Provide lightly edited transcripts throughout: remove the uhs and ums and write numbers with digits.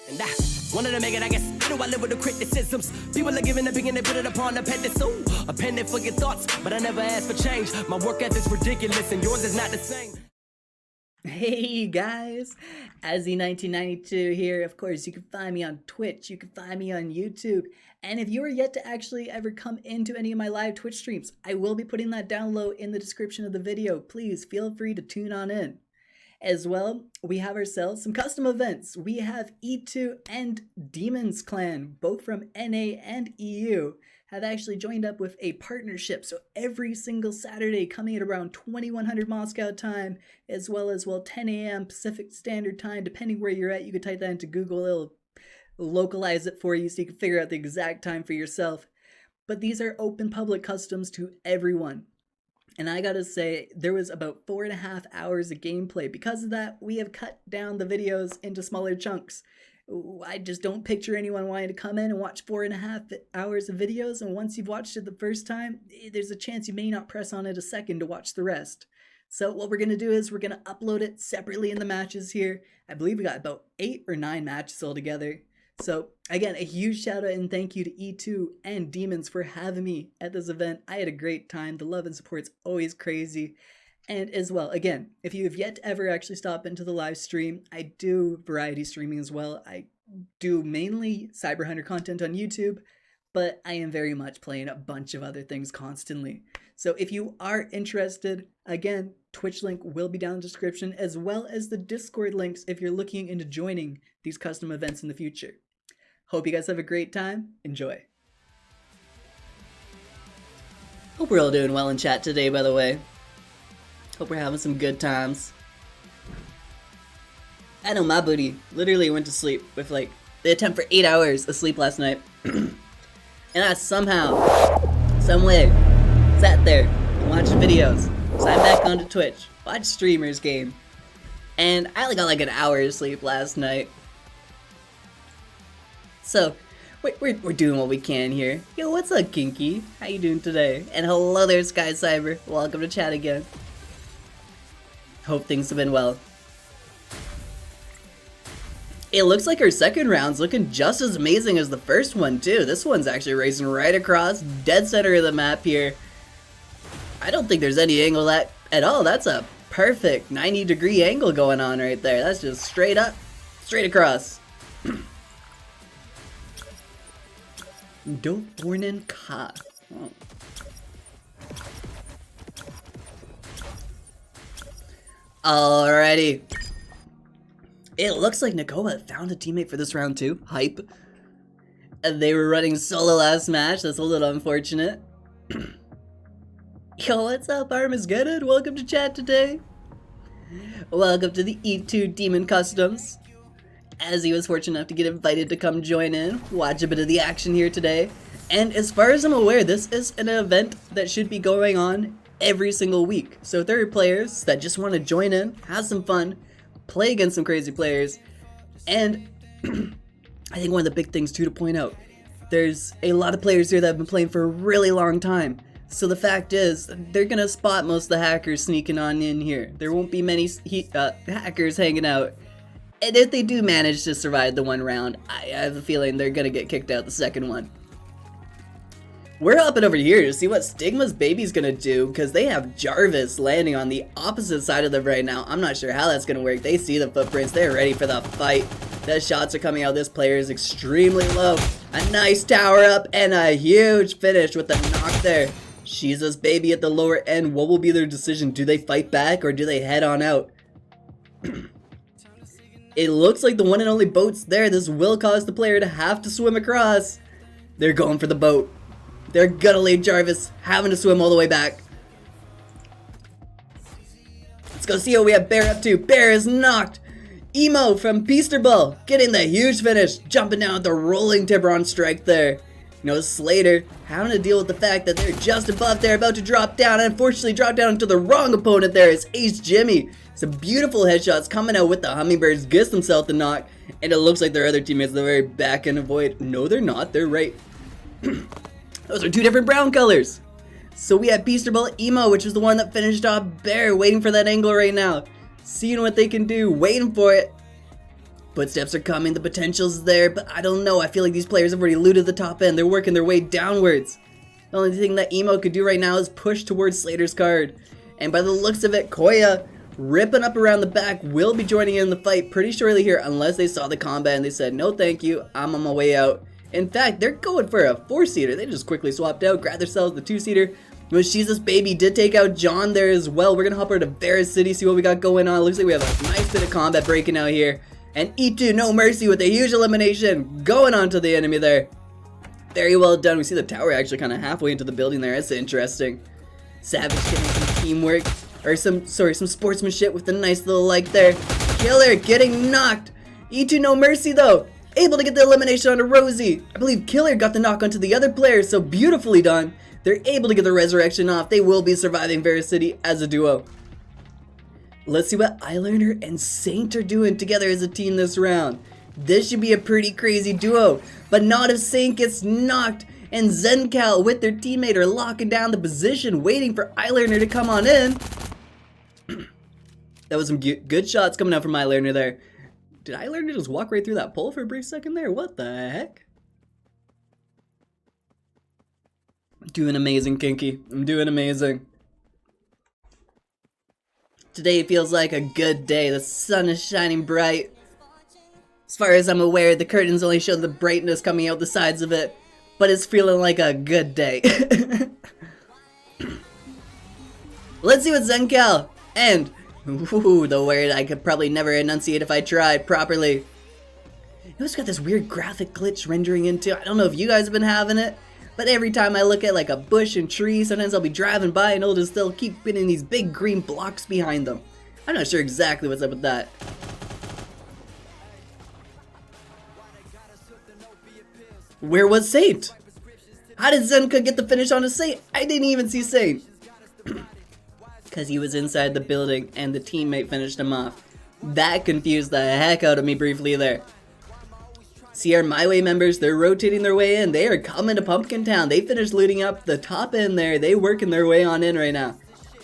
And I wanted to make it, I guess. I know I live with the criticisms. People are giving a big and they put it upon a pedestal. A pendant for your thoughts, but I never asked for change. My work ethic's ridiculous and yours is not the same. Hey guys, Azzy1992 here. Of course, you can find me on Twitch, you can find me on YouTube, and if you are yet to actually ever come into any of my live Twitch streams, I will be putting that down low in the description of the video. Please feel free to tune on in. As well, we have ourselves some custom events. We have E2 and Demons Clan, both from NA and EU, have actually joined up with a partnership. So every single Saturday coming at around 2100 Moscow time, as well as 10 a.m. Pacific Standard Time, depending where you're at, you can type that into Google, it'll localize it for you so you can figure out the exact time for yourself. But these are open public customs to everyone. And I gotta say, there was about 4.5 hours of gameplay. Because of that, we have cut down the videos into smaller chunks. I just don't picture anyone wanting to come in and watch 4.5 hours of videos, and once you've watched it the first time, there's a chance you may not press on it a second to watch the rest. So what we're gonna do is we're gonna upload it separately in the matches here. I believe we got about 8 or 9 matches altogether. So again, a huge shout out and thank you to E2 and Demons for having me at this event. I had a great time. The love and support's always crazy. And as well, again, if you have yet to ever actually stop into the live stream, I do variety streaming as well. I do mainly Cyber Hunter content on YouTube, but I am very much playing a bunch of other things constantly. So if you are interested, again, Twitch link will be down in the description, as well as the Discord links if you're looking into joining these custom events in the future. Hope you guys have a great time. Enjoy. Hope we're all doing well in chat today, by the way. Hope we're having some good times. I know my booty literally went to sleep with the attempt for 8 hours of sleep last night. And I somehow, someway, sat there and watched videos. Signed back onto Twitch, watched streamers game. And I only got like an hour of sleep last night. So, we're doing what we can here. Yo, what's up, Kinky? How you doing today? And hello there, Sky Cyber. Welcome to chat again. Hope things have been well. It looks like our second round's looking just as amazing as the first one, too. This one's actually racing right across, dead center of the map here. I don't think there's any angle at all. That's a perfect 90-degree angle going on right there. That's just straight up, straight across. Dornen Ka. Oh. Alrighty. It looks like Nakoa found a teammate for this round too. Hype. They were running solo last match. That's a little unfortunate. Yo, what's up, Armageddon? Welcome to chat today. Welcome to the E2 Demon Customs. As he was fortunate enough to get invited to come join in, watch a bit of the action here today. And as far as I'm aware, this is an event that should be going on every single week. So if there are players that just want to join in, have some fun, play against some crazy players, and I think one of the big things too to point out, there's a lot of players here that have been playing for a really long time. So the fact is, they're gonna spot most of the hackers sneaking on in here. There won't be many hackers hanging out. And if they do manage to survive the one round, I have a feeling they're gonna get kicked out the second one. We're hopping over here to see what Stigma's baby's gonna do, because they have Jarvis landing on the opposite side of them right now. I'm not sure how that's gonna work. They see the footprints, they're ready for the fight. The shots are coming out. This player is extremely low. A nice tower up and a huge finish with the knock there. Shiza's baby at the lower end. What will be their decision? Do they fight back or do they head on out? It looks like the one and only boat's there. This will cause the player to have to swim across. They're going for the boat. They're gonna leave Jarvis having to swim all the way back. Let's go see what we have Bear up to. Bear is knocked. Emo from Peasterball getting the huge finish. Jumping down with the rolling Tiburon strike there. You know, Slater having to deal with the fact that they're just above there, about to drop down. And unfortunately drop down into the wrong opponent there. It's Ace Jimmy. Some beautiful headshots coming out with the Hummingbirds. Gets himself the knock. And it looks like their other teammates at the very back end avoid. No, they're not. They're right. Those are two different brown colors. So we have Peasterball Emo, which is the one that finished off Bear, waiting for that angle right now. Seeing what they can do, waiting for it. Footsteps are coming, the potential's there, but I don't know. I feel like these players have already looted the top end. They're working their way downwards. The only thing that Emo could do right now is push towards Slater's card. And by the looks of it, Koya, ripping up around the back, will be joining in the fight pretty shortly here, unless they saw the combat and they said, no thank you, I'm on my way out. In fact, they're going for a 4-seater. They just quickly swapped out, grabbed themselves the 2-seater. She's Baby did take out John there as well. We're going to hop over to Varus City, see what we got going on. Looks like we have a nice bit of combat breaking out here. And E2, no mercy with a huge elimination going on to the enemy there. Very well done. We see the tower actually kind of halfway into the building there. That's interesting. Savage getting some teamwork, or some sportsmanship with a nice little like there. Killer getting knocked. E2, no mercy though. Able to get the elimination onto Rosie. I believe Killer got the knock onto the other player, so beautifully done. They're able to get the resurrection off. They will be surviving Varus City as a duo. Let's see what Eyeliner and Saint are doing together as a team this round. This should be a pretty crazy duo, but not if Saint gets knocked and Zencal with their teammate are locking down the position, waiting for Eyeliner to come on in. That was some good shots coming out from Eyeliner there. Did Eyeliner just walk right through that pole for a brief second there? What the heck? I'm doing amazing, Kinky. I'm doing amazing. Today feels like a good day. The sun is shining bright. As far as I'm aware, the curtains only show the brightness coming out the sides of it, but it's feeling like a good day. Let's see what Zencal and the word I could probably never enunciate if I tried properly. It's got this weird graphic glitch rendering into. I don't know if you guys have been having it, but every time I look at like a bush and tree, sometimes I'll be driving by and it'll just still keep getting these big green blocks behind them. I'm not sure exactly what's up with that. Where was Saint? How did Zenka get the finish on a Saint? I didn't even see Saint. Because he was inside the building and the teammate finished him off. That confused the heck out of me briefly there. See our My Way members, they're rotating their way in. They are coming to Pumpkin Town. They finished looting up the top end there. They working their way on in right now.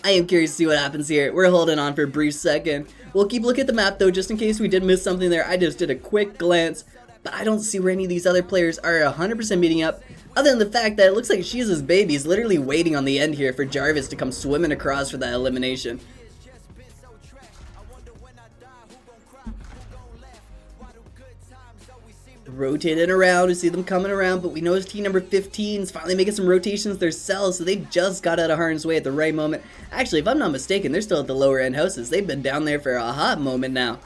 I am curious to see what happens here. We're holding on for a brief second. We'll keep looking at the map though, just in case we did miss something there. I just did a quick glance, but I don't see where any of these other players are 100% meeting up, other than the fact that it looks like She's Baby is literally waiting on the end here for Jarvis to come swimming across for that elimination. Rotating around, we see them coming around, but we know his team number 15 is finally making some rotations themselves, so they just got out of harm's way at the right moment. Actually, if I'm not mistaken, they're still at the lower end houses. They've been down there for a hot moment now.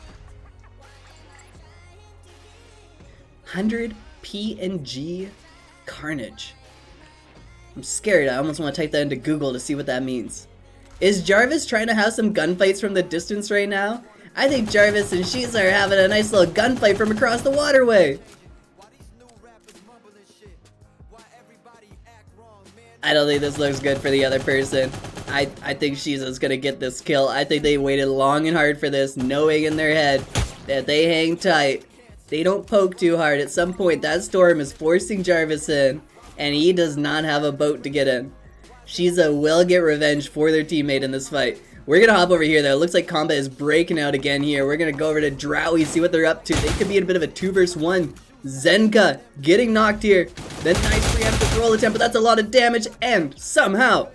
100 PNG Carnage. I'm scared. I almost want to type that into Google to see what that means. Is Jarvis trying to have some gunfights from the distance right now? I think Jarvis and She's are having a nice little gunfight from across the waterway. I don't think this looks good for the other person. I think She's gonna get this kill. I think they waited long and hard for this, knowing in their head that they hang tight. They don't poke too hard. At some point, that storm is forcing Jarvis in, and he does not have a boat to get in. She's will get revenge for their teammate in this fight. We're gonna hop over here though. It looks like combat is breaking out again here. We're gonna go over to Drowie, see what they're up to. They could be in a bit of a 2 versus 1. Zenka getting knocked here. Then nice preemptive roll attempt, but that's a lot of damage, and somehow,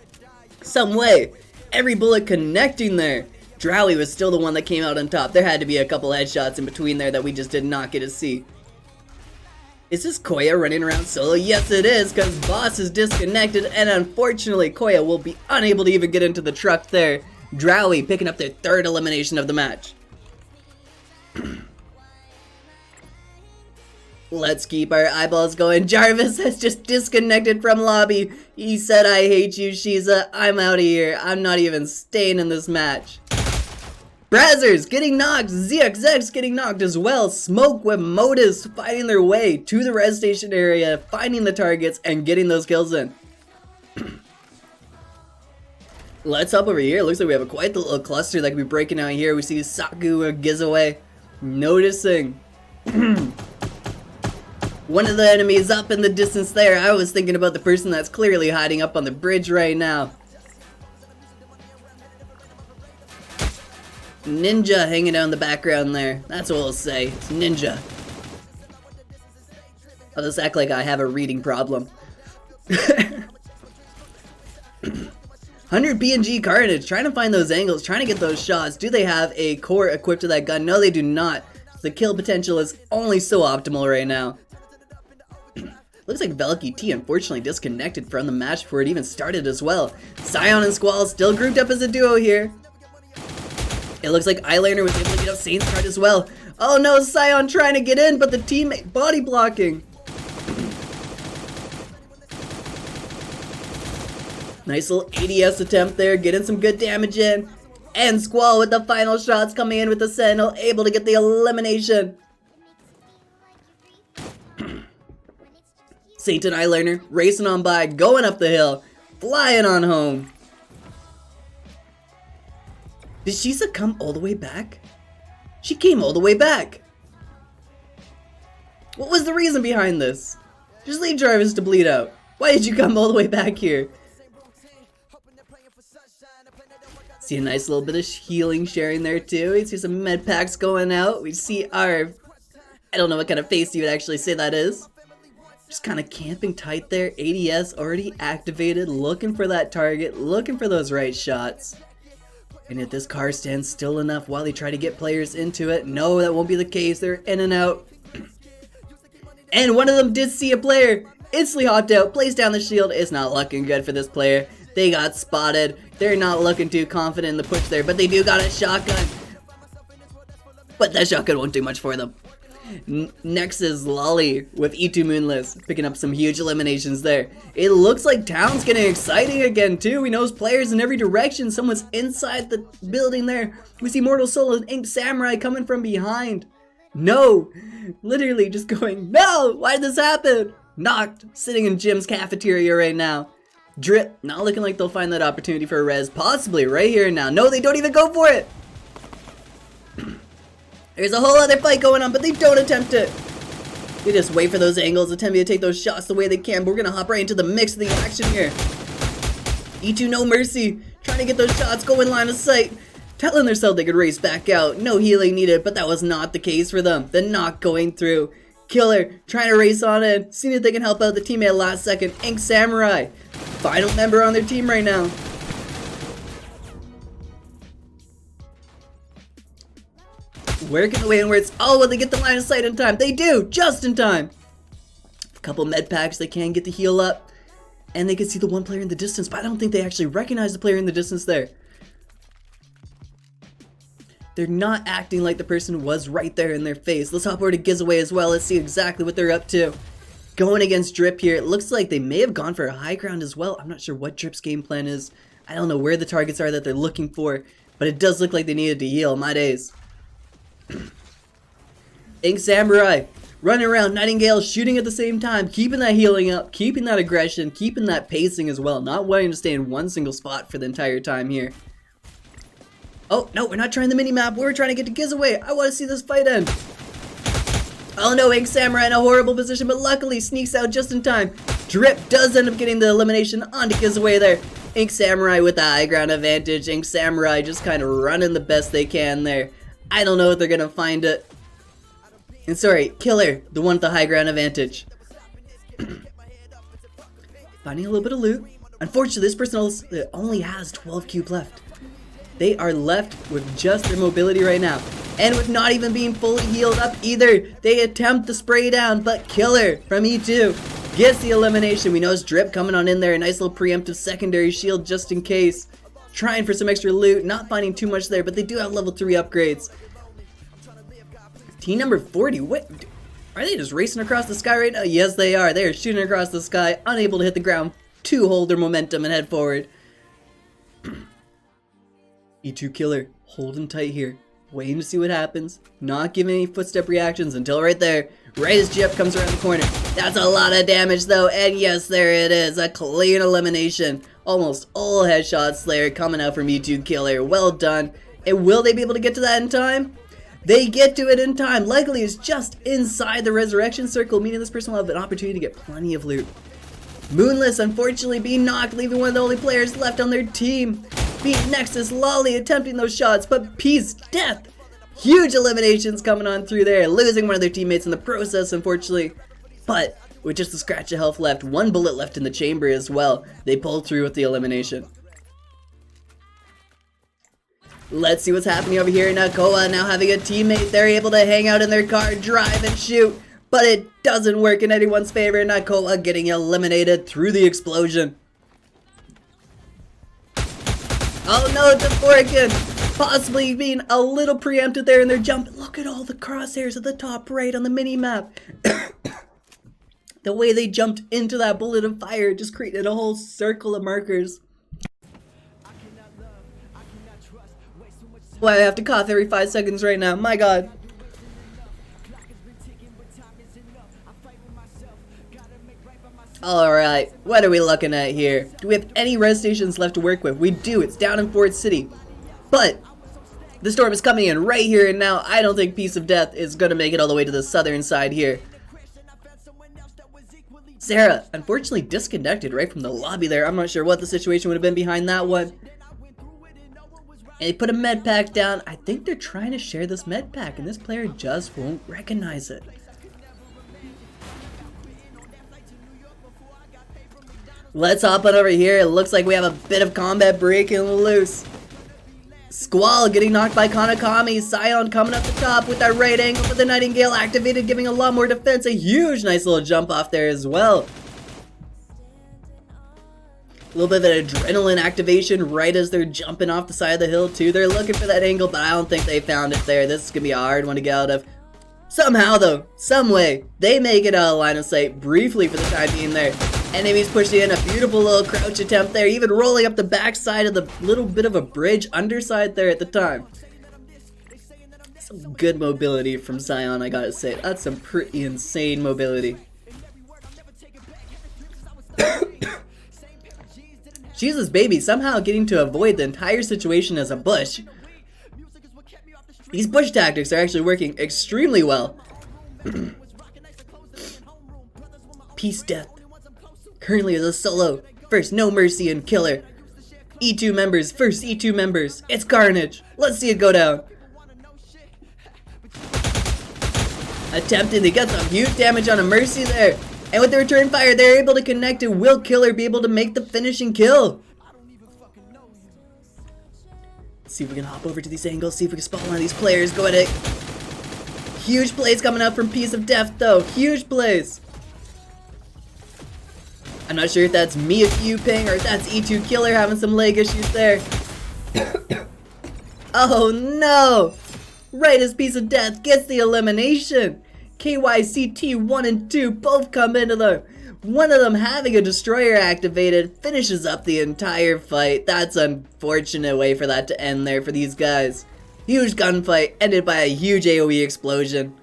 some way, every bullet connecting there. Drowie was still the one that came out on top. There had to be a couple headshots in between there that we just did not get to see. Is this Koya running around solo? Yes it is, because Boss is disconnected, and unfortunately Koya will be unable to even get into the truck there. Drowie picking up their 3rd elimination of the match. Let's keep our eyeballs going. Jarvis has just disconnected from lobby. He said, I hate you, Shiza. I'm out of here. I'm not even staying in this match. Brazzers getting knocked. ZXX getting knocked as well. Smoke with Modus fighting their way to the res station area, finding the targets and getting those kills in. Let's hop over here. Looks like we have quite the little cluster that could be breaking out here. We see Saku and Gizaway noticing one of the enemies up in the distance there. I was thinking about the person that's clearly hiding up on the bridge right now. Ninja hanging out in the background there. That's what we'll say. It's Ninja. I'll just act like I have a reading problem. 100 PNG Carnage, trying to find those angles, trying to get those shots. Do they have a core equipped to that gun? No, they do not. The kill potential is only so optimal right now. Looks like Velky T unfortunately disconnected from the match before it even started as well. Scion and Squall still grouped up as a duo here. It looks like Eyeliner was able to get up Saint's card as well. Oh no, Scion trying to get in, but the teammate body blocking. Nice little ADS attempt there, getting some good damage in. And Squall with the final shots coming in with the Sentinel, able to get the elimination. Saint and Eyeliner racing on by, going up the hill, flying on home. Did Shisa come all the way back? She came all the way back. What was the reason behind this? Just leave Jarvis to bleed out. Why did you come all the way back here? See a nice little bit of healing sharing there too. We see some med packs going out. We see our... I don't know what kind of face you would actually say that is. Just kind of camping tight there. ADS already activated, looking for that target, looking for those right shots. And if this car stands still enough while they try to get players into it, no, that won't be the case. They're in and out. And one of them did see a player. Instantly hopped out, placed down the shield. It's not looking good for this player. They got spotted. They're not looking too confident in the push there, but they do got a shotgun. But that shotgun won't do much for them. Next is Lolly with E2 Moonless, picking up some huge eliminations there. It looks like town's getting exciting again too. We know players in every direction. Someone's inside the building there. We see Mortal Soul and Ink Samurai coming from behind. No! Literally just going, no! Why did this happen? Knocked, sitting in Jim's cafeteria right now. Drip, not looking like they'll find that opportunity for a res, possibly right here and now. No, they don't even go for it! There's a whole other fight going on, but they don't attempt it. They just wait for those angles, attempting to take those shots the way they can, but we're gonna hop right into the mix of the action here. E2 no mercy, trying to get those shots, go in line of sight, telling themselves they could race back out. No healing needed, but that was not the case for them. The knock going through. Killer, trying to race on in, seeing if they can help out the teammate last second. Ink Samurai, final member on their team right now. Working away inwards. Oh, will they get the line of sight in time? They do, just in time. A couple med packs, they can get the heal up. And they can see the one player in the distance, but I don't think they actually recognize the player in the distance there. They're not acting like the person was right there in their face. Let's hop over to Gizaway as well. Let's see exactly what they're up to. Going against Drip here. It looks like they may have gone for a high ground as well. I'm not sure what Drip's game plan is. I don't know where the targets are that they're looking for, but it does look like they needed to heal. My days. Ink Samurai running around, Nightingale shooting at the same time, keeping that healing up, keeping that aggression, keeping that pacing as well, not wanting to stay in one single spot for the entire time here. Oh, no, we're not trying the mini-map, we're trying to get to Gizaway. I want to see this fight end. Oh no, Ink Samurai in a horrible position, but luckily sneaks out just in time. Drip does end up getting the elimination onto Gizaway there. Ink Samurai with the high ground advantage. Ink Samurai just kind of running the best they can there. I don't know if they're going to find it. And sorry, Killer, the one with the high ground advantage. Finding a little bit of loot. Unfortunately, this person only has 12 cube left. They are left with just their mobility right now. And with not even being fully healed up either. They attempt to spray down, but Killer from E2 gets the elimination. We know it's Drip coming on in there. A nice little preemptive secondary shield just in case. Trying for some extra loot, not finding too much there, but they do have level 3 upgrades. Team number 40, what? Are they just racing across the sky right now? Yes, they are. They are shooting across the sky, unable to hit the ground to hold their momentum and head forward. E2 Killer, holding tight here, waiting to see what happens, not giving any footstep reactions until right there, right as Jip comes around the corner. That's a lot of damage though, and yes, there it is, a clean elimination. Almost all headshots there coming out from E2 Killer. Well done. And will they be able to get to that in time? They get to it in time. Likely it's just inside the resurrection circle, meaning this person will have an opportunity to get plenty of loot. Moonless unfortunately being knocked, leaving one of the only players left on their team. being Nexus, Lolly attempting those shots, but Peace, death. Huge eliminations coming on through there, losing one of their teammates in the process, unfortunately. But with just a scratch of health left, one bullet left in the chamber as well, they pulled through with the elimination. Let's see what's happening over here. Nakoa now having a teammate. They're able to hang out in their car, drive and shoot, but it doesn't work in anyone's favor. Nakoa getting eliminated through the explosion. Oh no, Dvorkin possibly being a little preempted there in their jump. Look at all the crosshairs at the top right on the mini-map. The way they jumped into that bullet of fire just created a whole circle of markers. Why I have to cough every 5 seconds right now, my god. Alright, what are we looking at here? Do we have any res stations left to work with? We do, it's down in Ford City. But the storm is coming in right here and now. I don't think Piece of Death is going to make it all the way to the southern side here. Sarah, unfortunately disconnected right from the lobby there. I'm not sure what the situation would have been behind that one. And they put a med pack down. I think they're trying to share this med pack and this player just won't recognize it. Let's hop on over here. It looks like we have a bit of combat breaking loose. Squall getting knocked by Kanakami. Scion coming up the top with that right angle with the Nightingale activated, giving a lot more defense. A huge nice little jump off there as well. A little bit of an adrenaline activation right as they're jumping off the side of the hill too. They're looking for that angle, but I don't think they found it there. This is going to be a hard one to get out of. Somehow though, some way, they make it out of line of sight briefly for the time being there. Enemies pushing in a beautiful little crouch attempt there, even rolling up the backside of the little bit of a bridge underside there at the time. Some good mobility from Scion, I gotta say. That's some pretty insane mobility. Jesus baby, somehow getting to avoid the entire situation as a bush. These bush tactics are actually working extremely well. Peace Death. Currently as a solo. First No Mercy and Killer. E2 members, first E2 members. It's carnage. Let's see it go down. Attempting to get some huge damage on a Mercy there. And with the return fire, they're able to connect it. Will Killer be able to make the finishing kill? Let's see if we can hop over to these angles, see if we can spot one of these players. Go at it. Huge plays coming out from Piece of Death though. Huge plays. I'm not sure if that's Mia Q ping or if that's E2 Killer having some leg issues there. Oh no! Right as Piece of Death gets the elimination. KYCT 1 and 2 both come into the... One of them having a destroyer activated finishes up the entire fight. That's an unfortunate way for that to end there for these guys. Huge gunfight ended by a huge AoE explosion.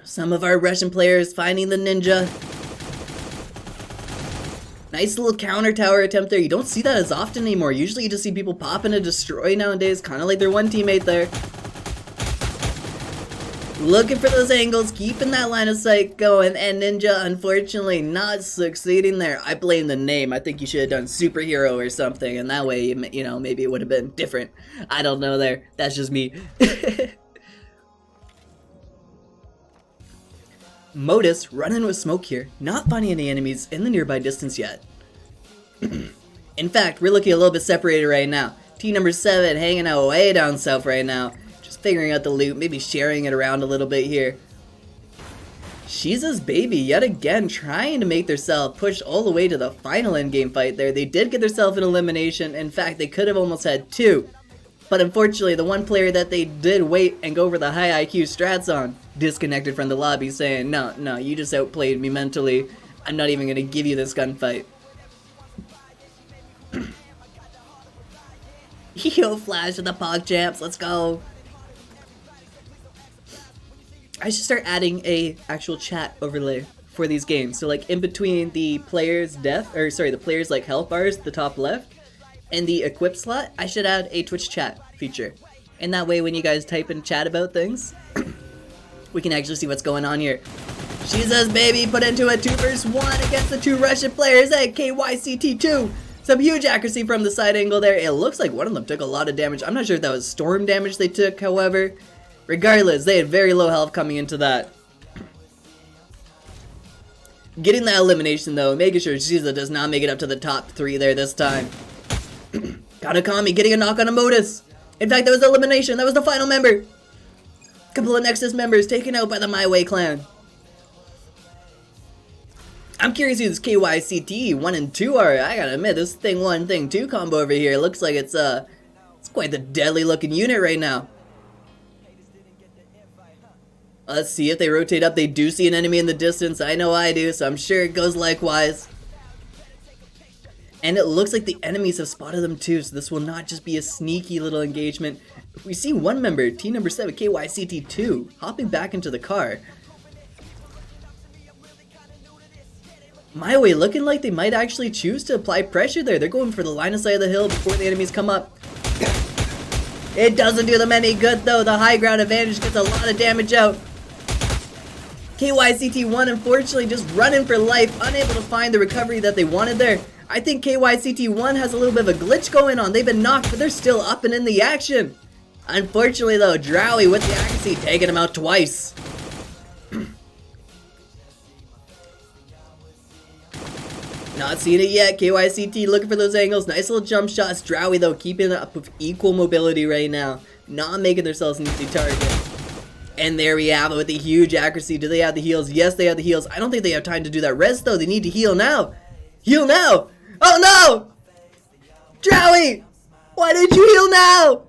Some of our Russian players finding the ninja. Nice little counter tower attempt there. You don't see that as often anymore. Usually you just see people popping a destroy nowadays, kind of like their one teammate there. Looking for those angles, keeping that line of sight going, and Ninja unfortunately not succeeding there. I blame the name. I think you should have done superhero or something, and that way, you know, maybe it would have been different. I don't know there. That's just me. Modus running with smoke here, not finding any enemies in the nearby distance yet. In fact, we're looking a little bit separated right now. Team number 7 hanging out way down south right now. Just figuring out the loot, maybe sharing it around a little bit here. Shiza's baby yet again trying to make themselves push all the way to the final endgame fight there. They did get themselves an elimination. In fact, they could have almost had 2. But unfortunately, the one player that they did wait and go for the high IQ strats on disconnected from the lobby saying, no, you just outplayed me mentally. I'm not even going to give you this gunfight. Yo, Flash with the Pog Champs, let's go. I should start adding a actual chat overlay for these games. So like in between the player's death, or sorry, the player's like health bars, the top left, and the equip slot, I should add a Twitch chat feature. And that way when you guys type in chat about things, we can actually see what's going on here. Jesus, baby, put into a 2 versus 1 against the 2 Russian players at KYCT2. Some huge accuracy from the side angle there. It looks like one of them took a lot of damage. I'm not sure if that was storm damage they took, however. Regardless, they had very low health coming into that. Getting that elimination though, making sure Shiza does not make it up to the top 3 there this time. Kanakami getting a knock on a Modus. In fact, that was the elimination. That was the final member. Couple of Nexus members taken out by the My Way clan. I'm curious who this KYCT 1 and 2 are. I gotta admit, this thing 1, thing 2 combo over here looks like it's quite the deadly looking unit right now. Let's see if they rotate up. They do see an enemy in the distance. I know I do, so I'm sure it goes likewise. And it looks like the enemies have spotted them too, so this will not just be a sneaky little engagement. We see one member, team number 7, KYCT2, hopping back into the car. My Way looking like they might actually choose to apply pressure there. They're going for the line of sight of the hill before the enemies come up. It doesn't do them any good though. The high ground advantage gets a lot of damage out. KYCT1 unfortunately just running for life, unable to find the recovery that they wanted there. I think KYCT1 has a little bit of a glitch going on. They've been knocked, but they're still up and in the action. Unfortunately though, Drowy with the accuracy taking him out twice. Not seeing it yet. KYCT looking for those angles. Nice little jump shots. Drowy though keeping up with equal mobility right now. Not making themselves an easy target. And there we have it with the huge accuracy. Do they have the heals? Yes, they have the heals. I don't think they have time to do that res though. They need to heal now. Heal now. Oh no! Drowy! Why did you heal now?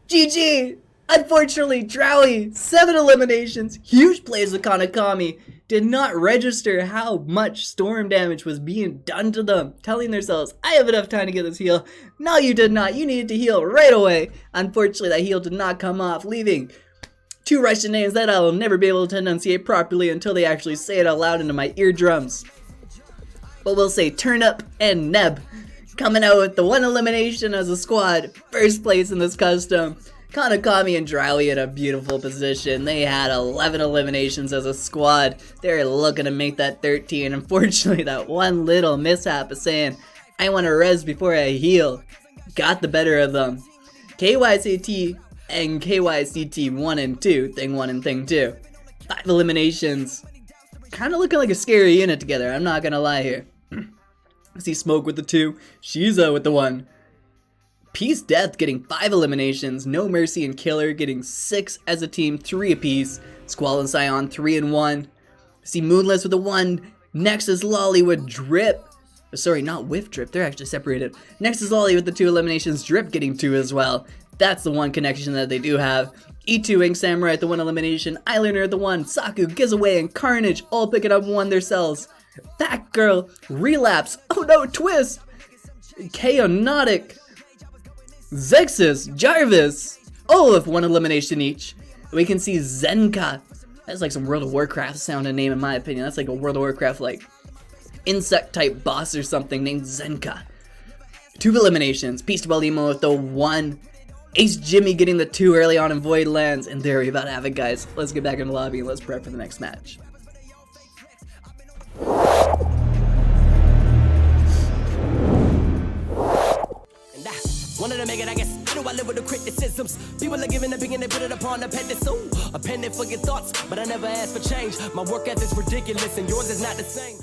GG! Unfortunately, Drowy, 7 eliminations. Huge plays with Kanakami. Did not register how much storm damage was being done to them, telling themselves, I have enough time to get this heal. No, you did not. You needed to heal right away. Unfortunately, that heal did not come off, leaving 2 Russian names that I will never be able to enunciate properly until they actually say it out loud into my eardrums. But we'll say Turnip and Neb coming out with the 1 elimination as a squad, first place in this custom. Kanakami and Drowy in a beautiful position. They had 11 eliminations as a squad. They're looking to make that 13. Unfortunately, that one little mishap of saying, I want to res before I heal, got the better of them. KYCT and KYCT 1 and 2, thing 1 and thing 2. 5 eliminations. Kind of looking like a scary unit together, I'm not gonna lie here. I see Smoke with the 2, Shiza with the 1. Peace Death getting 5 eliminations, No Mercy and Killer getting 6 as a team, 3 apiece. Squall and Scion 3 and 1. See Moonless with the 1, Nexus Lolly with Drip. Sorry, not with Drip, they're actually separated. Nexus Lolly with the 2 eliminations, Drip getting 2 as well. That's the one connection that they do have. E2 Ink Samurai at the 1 elimination, Eyeliner at the 1, Saku, Gizaway, and Carnage all picking up 1 themselves. Batgirl, Relapse, oh no, Twist, Chaotic, Zexus, Jarvis, all with 1 elimination each. We can see Zenka. That's like some World of Warcraft sounding name in my opinion. That's like a World of Warcraft like insect type boss or something named Zenka. 2 eliminations, Peace to Emo with the 1. Ace Jimmy getting the 2 early on in Void Lands, and there we about have it, guys. Let's get back in the lobby and let's prep for the next match. Wanted to make it, I guess. I know I live with the criticisms. People are giving opinion, they put it upon a pedestal. A pen for your thoughts, but I never asked for change. My work ethic's ridiculous, and yours is not the same.